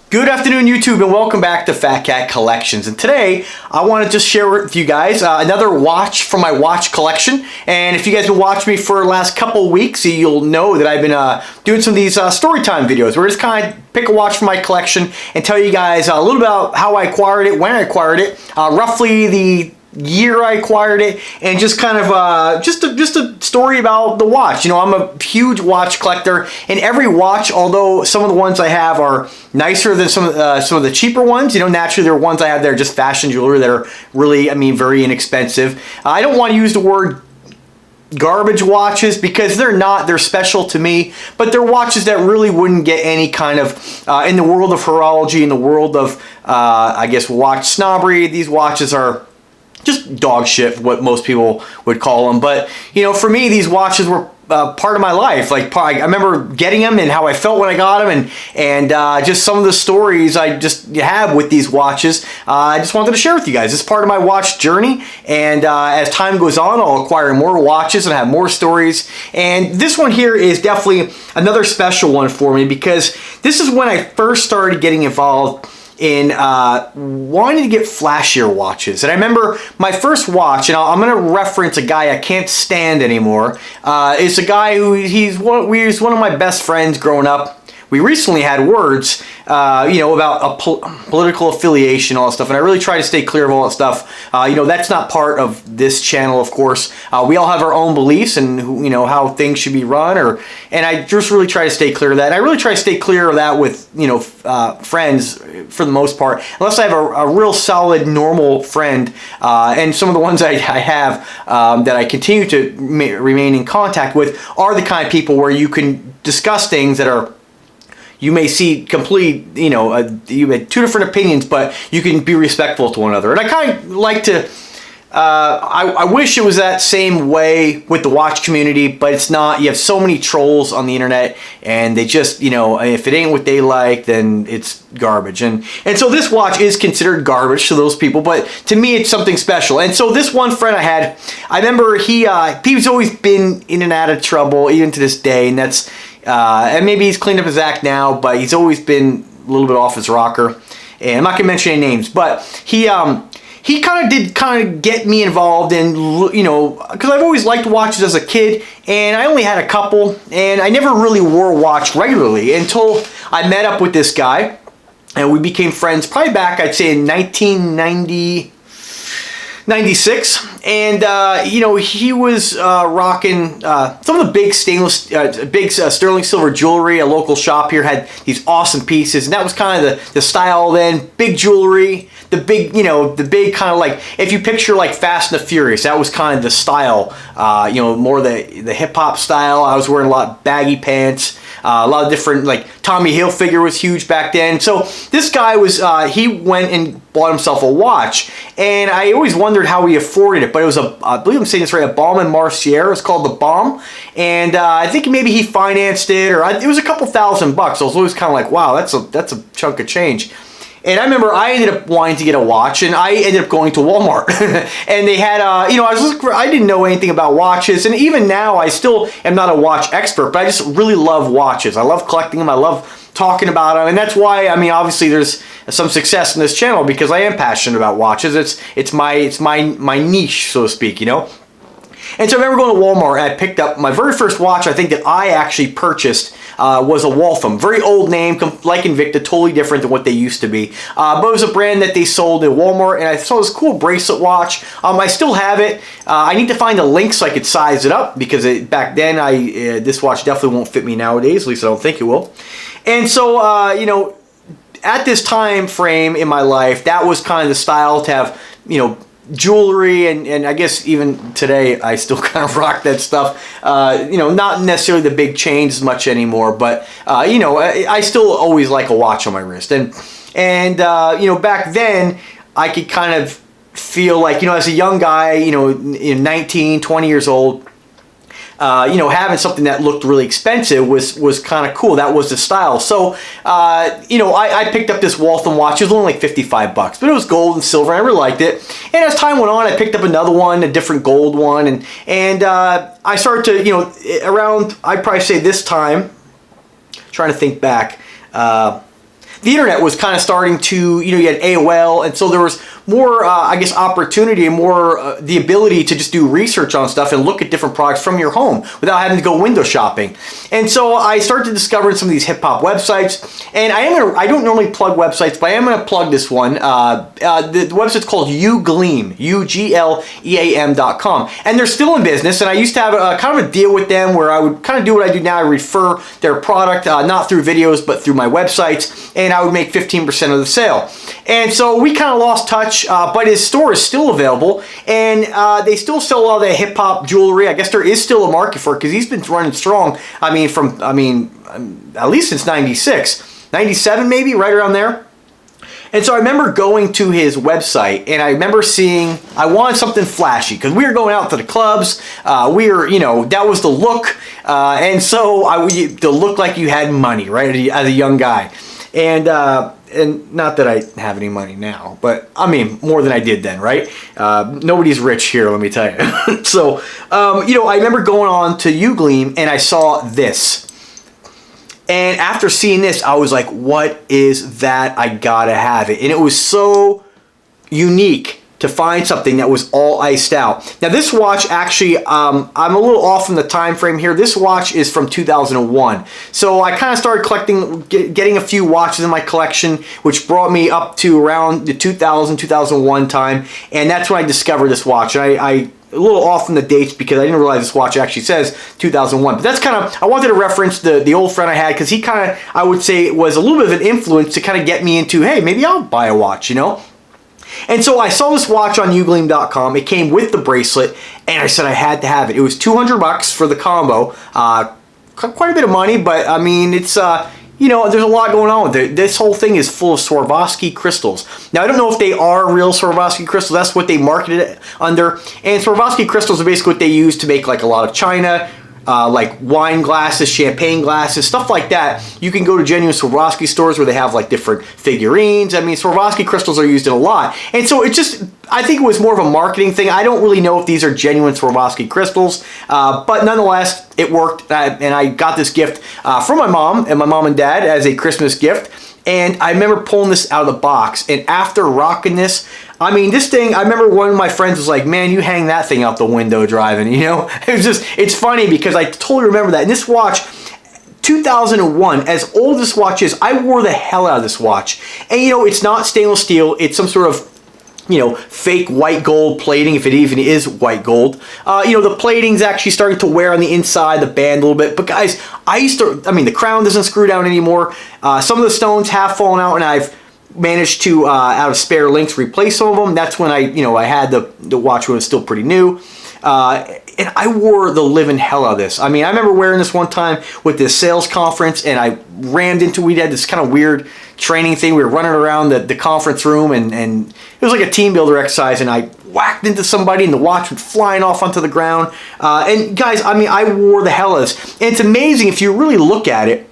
Good afternoon, YouTube, and welcome back to Fat Cat Collections. And today, I want to just share with you guys another watch from my watch collection. And if you guys have been watching me for the last couple of weeks, you'll know that I've been doing some of these story time videos where I just kind of pick a watch from my collection and tell you guys a little about how I acquired it, when I acquired it, roughly the year I acquired it, and just kind of just a story about the watch. You know, I'm a huge watch collector, and every watch, although some of the ones I have are nicer than some of the cheaper ones, you know, naturally there are ones I have that are just fashion jewelry that are really, I mean, very inexpensive. I don't want to use the word garbage watches because they're not. They're special to me, but they're watches that really wouldn't get any kind of in the world of horology, in the world of I guess watch snobbery. These watches are just dog shit, what most people would call them. But you know, for me, these watches were part of my life. Like, I remember getting them and how I felt when I got them, and just some of the stories I just have with these watches. I just wanted to share with you guys. It's part of my watch journey, and as time goes on, I'll acquire more watches and have more stories. And this one here is definitely another special one for me because this is when I first started getting involved in wanting to get flashier watches. And I remember my first watch, and I'm going to reference a guy I can't stand anymore. It's a guy who he's one of my best friends growing up. We recently had words, you know, about a political affiliation, all that stuff, and I really try to stay clear of all that stuff. You know, that's not part of this channel, of course. We all have our own beliefs and, you know, how things should be run, and I just really try to stay clear of that. And I really try to stay clear of that with, you know, friends for the most part, unless I have a real solid, normal friend. And some of the ones I have that I continue to remain in contact with are the kind of people where you can discuss things that are, you may see complete, you know, you had two different opinions, but you can be respectful to one another. And I kind of like to, I wish it was that same way with the watch community, but it's not. You have so many trolls on the internet, and they just, you know, if it ain't what they like, then it's garbage. And so this watch is considered garbage to those people, but to me, it's something special. And so this one friend I had, I remember he's always been in and out of trouble, even to this day, and that's, and maybe he's cleaned up his act now, but he's always been a little bit off his rocker. And I'm not gonna mention any names, but he kind of get me involved in, you know, because I've always liked watches as a kid, and I only had a couple, and I never really wore a watch regularly until I met up with this guy, and we became friends probably back, I'd say, in 1996, and you know, he was rocking some of the big sterling silver jewelry. A local shop here had these awesome pieces, and that was kind of the style then. Big jewelry, the big, you know, the big kind of like, if you picture like Fast and the Furious, that was kind of the style. You know, more the hip hop style. I was wearing a lot of baggy pants. A lot of different, like Tommy Hilfiger was huge back then. So this guy was, he went and bought himself a watch, and I always wondered how he afforded it, but it was I believe I'm saying this right, a Baume & Mercier. It's called the Baume, and I think maybe he financed it, or it was a couple $1,000. I was always kind of like, wow, that's a chunk of change. And I remember I ended up wanting to get a watch, and I ended up going to Walmart. And they had, you know, I didn't know anything about watches, and even now I still am not a watch expert, but I just really love watches. I love collecting them. I love talking about them, and that's why, I mean, obviously there's some success in this channel because I am passionate about watches. It's my niche, so to speak, you know. And so I remember going to Walmart, and I picked up my very first watch I think that I actually purchased was a Waltham. Very old name, like INVICTA, totally different than what they used to be. But it was a brand that they sold at Walmart, and I saw this cool bracelet watch. I still have it. I need to find a link so I could size it up because back then, this watch definitely won't fit me nowadays, at least I don't think it will. And so, you know, at this time frame in my life, that was kind of the style to have, you know, jewelry, and I guess even today I still kind of rock that stuff. You know, not necessarily the big chains as much anymore, but you know, I still always like a watch on my wrist. And you know, back then I could kind of feel like, you know, as a young guy, you know, 19, 20 years old, you know, having something that looked really expensive was kind of cool. That was the style. So, you know, I picked up this Waltham watch. It was only like $55, but it was gold and silver, and I really liked it. And as time went on, I picked up another one, a different gold one, and I started to, you know, around, I'd probably say this time, trying to think back, the internet was kind of starting to, you know, you had AOL, and so there was more, I guess, opportunity and more the ability to just do research on stuff and look at different products from your home without having to go window shopping. And so I started to discover some of these hip hop websites, and I don't normally plug websites, but I am going to plug this one. The website's called Ugleam, UGLEAM.com, and they're still in business. And I used to have a kind of a deal with them where I would kind of do what I do now. I refer their product not through videos but through my websites, and I would make 15% of the sale. And so we kind of lost touch, but his store is still available, and they still sell a lot of the hip hop jewelry. I guess there is still a market for it because he's been running strong. I mean, at least since '96, '97 maybe, right around there. And so I remember going to his website, and I remember seeing I wanted something flashy because we were going out to the clubs. We were, you know, that was the look, and so to look like you had money, right, as a young guy. And not that I have any money now, but I mean more than I did then, right? Nobody's rich here, let me tell you. So, you know, I remember going on to Ugleam and I saw this. And after seeing this, I was like, what is that? I gotta have it. And it was so unique to find something that was all iced out. Now this watch actually, I'm a little off from the time frame here. This watch is from 2001. So I kind of started collecting, getting a few watches in my collection, which brought me up to around the 2000, 2001 time. And that's when I discovered this watch. And I a little off from the dates because I didn't realize this watch actually says 2001. But that's kind of, I wanted to reference the old friend I had because he kind of, I would say, was a little bit of an influence to kind of get me into, hey, maybe I'll buy a watch, you know? And so I saw this watch on Ugleam.com. It came with the bracelet, and I said I had to have it. It was $200 for the combo. Quite a bit of money, but I mean, it's, you know, there's a lot going on with it. This whole thing is full of Swarovski crystals. Now, I don't know if they are real Swarovski crystals. That's what they marketed it under. And Swarovski crystals are basically what they use to make like a lot of china, like wine glasses, champagne glasses, stuff like that. You can go to genuine Swarovski stores where they have like different figurines. I mean, Swarovski crystals are used in a lot. And so it just, I think it was more of a marketing thing. I don't really know if these are genuine Swarovski crystals, but nonetheless, it worked. And I got this gift from my mom and dad as a Christmas gift. And I remember pulling this out of the box. And after rocking this, I mean, this thing, I remember one of my friends was like, man, you hang that thing out the window driving, you know? It was just, it's funny because I totally remember that. And this watch, 2001, as old as this watch is, I wore the hell out of this watch. And you know, it's not stainless steel, it's some sort of, you know, fake white gold plating, if it even is white gold. You know, the plating's actually starting to wear on the inside, the band a little bit. But guys, I mean, the crown doesn't screw down anymore. Some of the stones have fallen out, and I've managed to, out of spare links, replace some of them. That's when I had the watch when it was still pretty new. And I wore the living hell out of this. I mean, I remember wearing this one time with this sales conference, and I rammed into, we had this kind of weird training thing. We were running around the conference room, and it was like a team builder exercise, and I whacked into somebody, and the watch went flying off onto the ground. And guys, I mean, I wore the hell out of this. And it's amazing if you really look at it.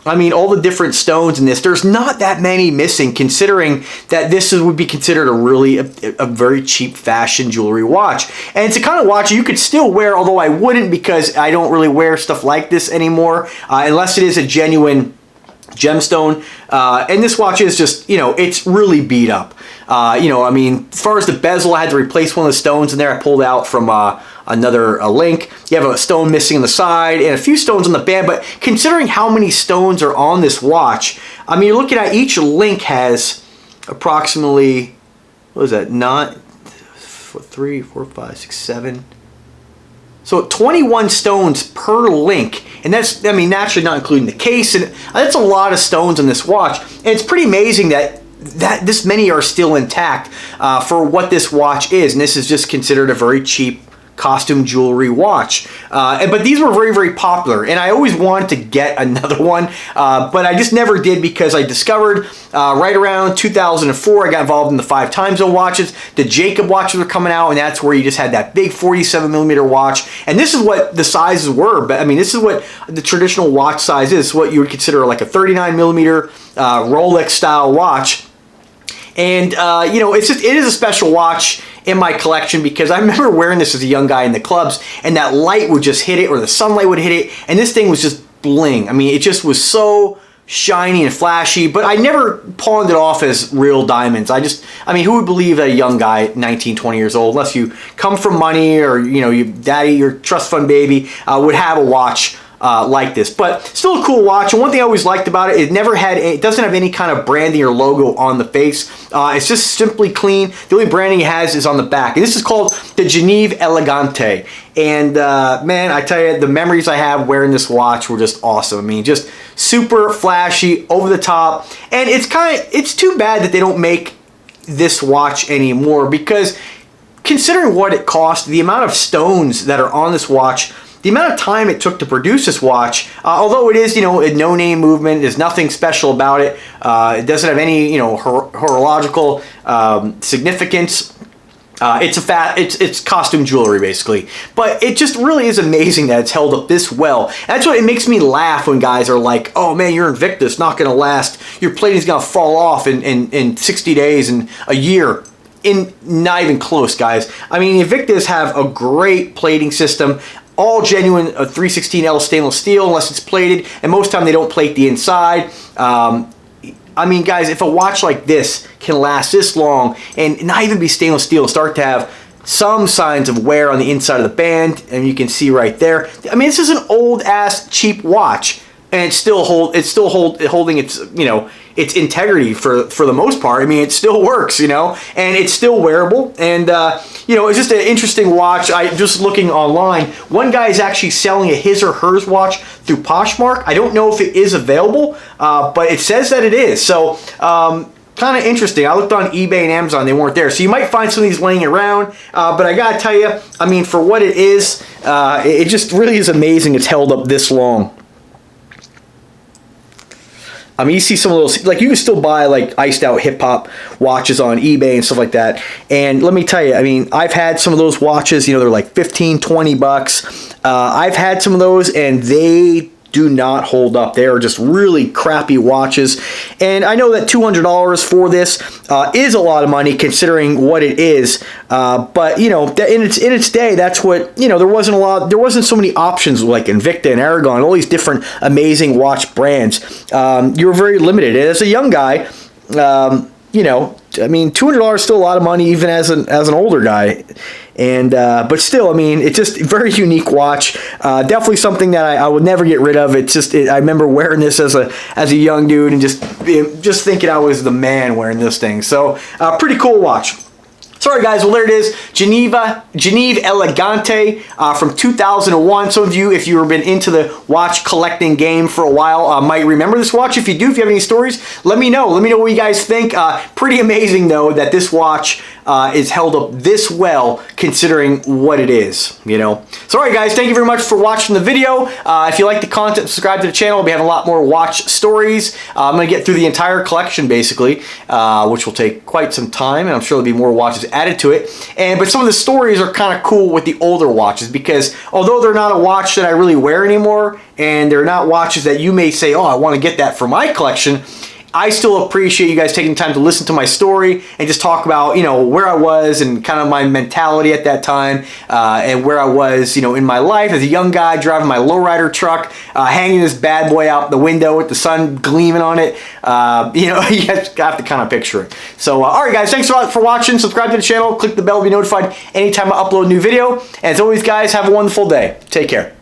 I mean, all the different stones in this, there's not that many missing, considering that this would be considered a very cheap fashion jewelry watch. And it's a kind of watch you could still wear, although I wouldn't, because I don't really wear stuff like this anymore, unless it is a genuine gemstone. And this watch is just, you know, it's really beat up. You know, I mean, as far as the bezel, I had to replace one of the stones in there. I pulled out from another link. You have a stone missing on the side and a few stones on the band, but considering how many stones are on this watch, I mean, you're looking at each link has approximately, what is that, 3, 4, 5, 6, 7. So 21 stones per link, and that's, I mean, naturally not including the case, and that's a lot of stones on this watch. And it's pretty amazing that this many are still intact for what this watch is, and this is just considered a very cheap costume jewelry watch. But these were very, very popular, and I always wanted to get another one, but I just never did because I discovered right around 2004, I got involved in the 5 time zone watches. The Jacob watches were coming out, and that's where you just had that big 47mm watch. And this is what the sizes were, but I mean, this is what the traditional watch size is, what you would consider like a 39mm Rolex style watch. And, you know, it is a special watch in my collection because I remember wearing this as a young guy in the clubs, and that light would just hit it, or the sunlight would hit it, and this thing was just bling. I mean, it just was so shiny and flashy, but I never pawned it off as real diamonds. I mean, who would believe that a young guy, 19, 20 years old, unless you come from money or, you know, your trust fund baby, would have a watch like this. But still a cool watch. And one thing I always liked about it, it doesn't have any kind of branding or logo on the face. It's just simply clean. The only branding it has is on the back. And this is called the Geneve Elegante. And man, I tell you, the memories I have wearing this watch were just awesome. I mean, just super flashy, over the top. And it's too bad that they don't make this watch anymore, because considering what it cost, the amount of stones that are on this watch, the amount of time it took to produce this watch, although it is, you know, a no-name movement, there's nothing special about it. It doesn't have any, you know, horological significance. It's costume jewelry basically, but it just really is amazing that it's held up this well. And that's what it makes me laugh when guys are like, "Oh man, your INVICTA is not going to last. Your plating's going to fall off in 60 days and a year." Not even close, guys. I mean, INVICTAs have a great plating system. All genuine 316L stainless steel, unless it's plated, and most of the time they don't plate the inside. I mean, guys, if a watch like this can last this long and not even be stainless steel, start to have some signs of wear on the inside of the band, and you can see right there. I mean, this is an old-ass cheap watch, and it's still holding its, you know, its integrity for the most part. I mean, it still works, you know, and it's still wearable. And you know, it's just an interesting watch. I just looking online, one guy is actually selling a his or hers watch through Poshmark. I don't know if it is available, but it says that it is. So kind of interesting. I looked on eBay and Amazon, they weren't there. So you might find some of these laying around, but I gotta tell you, I mean, for what it is, it just really is amazing it's held up this long. I mean, you see some of those, like, you can still buy like iced out hip hop watches on eBay and stuff like that. And let me tell you, I mean, I've had some of those watches, you know, they're like 15, 20 bucks. I've had some of those and they do not hold up. They are just really crappy watches. And I know that $200 for this is a lot of money considering what it is. But you know, in its day, that's what, you know, there wasn't so many options like INVICTA and Aragon, all these different amazing watch brands. You were very limited. And as a young guy, you know, I mean, $200 is still a lot of money even as an older guy. And but still, I mean, it's just a very unique watch. Definitely something that I would never get rid of. It's just I remember wearing this as a young dude and just thinking I was the man wearing this thing. So pretty cool watch. Sorry guys, well there it is, Geneve Elegante from 2001. Some of you, if you've been into the watch collecting game for a while, might remember this watch. If you do, if you have any stories, let me know. Let me know what you guys think. Pretty amazing though that this watch is held up this well considering what it is, you know. So alright guys, thank you very much for watching the video. If you like the content, subscribe to the channel. We'll be having a lot more watch stories. I'm going to get through the entire collection basically, which will take quite some time, and I'm sure there'll be more watches added to it. But some of the stories are kind of cool with the older watches, because although they're not a watch that I really wear anymore, and they're not watches that you may say, oh, I want to get that for my collection, I still appreciate you guys taking time to listen to my story and just talk about, you know, where I was and kind of my mentality at that time, and where I was, you know, in my life as a young guy driving my lowrider truck, hanging this bad boy out the window with the sun gleaming on it. You know, you guys have to kind of picture it. So, all right, guys, thanks a lot for watching. Subscribe to the channel, click the bell to be notified anytime I upload a new video. And as always, guys, have a wonderful day. Take care.